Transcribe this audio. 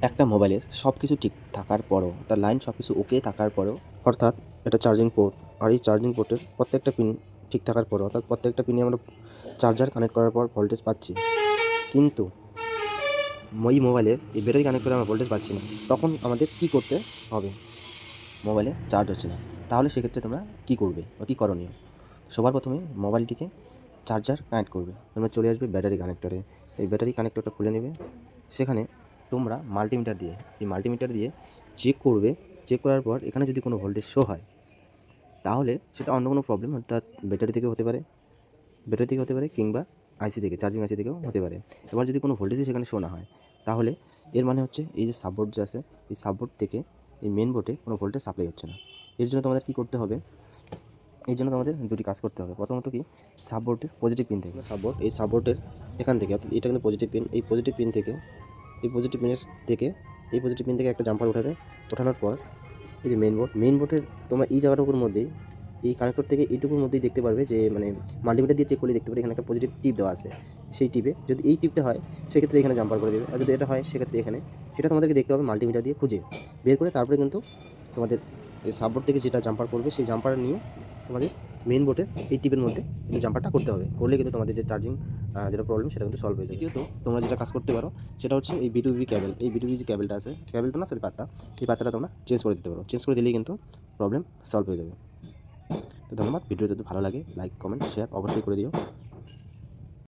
একটা মোবাইলের সব কিছু ঠিক থাকার পরও, তার লাইন সব কিছু ওকে থাকার পরেও, অর্থাৎ এটা চার্জিং পোর্ট, আর এই চার্জিং পোর্টের প্রত্যেকটা পিন ঠিক থাকার পরও, অর্থাৎ প্রত্যেকটা পিনে আমরা চার্জার কানেক্ট করার পর ভোল্টেজ পাচ্ছি, কিন্তু ওই মোবাইলের এই ব্যাটারি কানেক্ট করে আমরা ভোল্টেজ পাচ্ছি না। তখন আমাদের কী করতে হবে? মোবাইলে চার্জ হচ্ছে না, তাহলে সেক্ষেত্রে তোমরা কী করবে বা কী করণীয়? সবার প্রথমে মোবাইলটিকে চার্জার কানেক্ট করবে। তোমরা চলে আসবে ব্যাটারি কানেক্টরে, এই ব্যাটারি কানেক্টরটা খুলে নেবে। সেখানে তোমরা মাল্টিমিটার দিয়ে, এই মাল্টিমিটার দিয়ে চেক করবে। চেক করার পর এখানে যদি কোনো ভোল্টেজ শো হয়, তাহলে সেটা অন্য কোনো প্রবলেম, অর্থাৎ ব্যাটারি থেকে হতে পারে কিংবা আইসি থেকে, চার্জিং আইসি থেকেও হতে পারে। এবার যদি কোনো ভোল্টেজই সেখানে শো না হয়, তাহলে এর মানে হচ্ছে এই যে সাববোর্ড যে আছে, এই সাববোর্ড থেকে এই মেন বোর্ডে কোনো ভোল্টেজ সাপ্লাই হচ্ছে না। এর জন্য তোমাদের কী করতে হবে? এই জন্য তোমাদের দুটি কাজ করতে হবে। প্রথমত কি, সাববোর্ডের পজিটিভ পিন থেকে, এই সাববোর্ডের এখান থেকে, অর্থাৎ এটা কিন্তু পজিটিভ পিন, এই পজিটিভ পিন থেকে, এই পজিটিভ পিন থেকে একটা জাম্পার উঠাবে। ওঠানোর পর এই যে মেইন বোর্ডের তোমরা এই জায়গাটুকুর মধ্যেই, এই কানেক্টর থেকে এইটুকুর মধ্যেই দেখতে পারবে যে মানে মাল্টিমিটার দিয়ে চেক করলে দেখতে পাবে এখানে একটা পজিটিভ টিপ দেওয়া আছে। সেই টিপে যদি এই টিপটা হয়, সেক্ষেত্রে এখানে জাম্পার করে দেবে, আর যদি এটা হয় সেক্ষেত্রে এখানে। সেটা তোমাদেরকে দেখতে হবে মাল্টিমিটার দিয়ে খুঁজে বের করে, তারপরে কিন্তু তোমাদের এই সাববোর্ড থেকে যেটা জাম্পার করবে, সেই জাম্পার নিয়ে তোমাদের মেইন বোর্ডের এই টিপের মধ্যে কিন্তু জাম্পারটা করতে হবে। করলে কিন্তু তোমাদের যে চার্জিং যেটা প্রবলেম, সেটা কিন্তু সলভ হয়ে যাবে। দ্বিতীয়ত তোমরা যেটা কাজ করতে পারো, সেটা হচ্ছে এই বিটুবি কেবল, এই বিটুবি যে কেবলটা আছে, কেবল তো না সরি পাতা, এই পাতাটা তোমরা চেঞ্জ করে দিতে পারো। চেঞ্জ করে দিলেই কিন্তু প্রবলেম সলভ হয়ে যাবে। তো ধন্যবাদ। ভিডিও যদি ভালো লাগে লাইক কমেন্ট শেয়ার অবশ্যই করে দিও।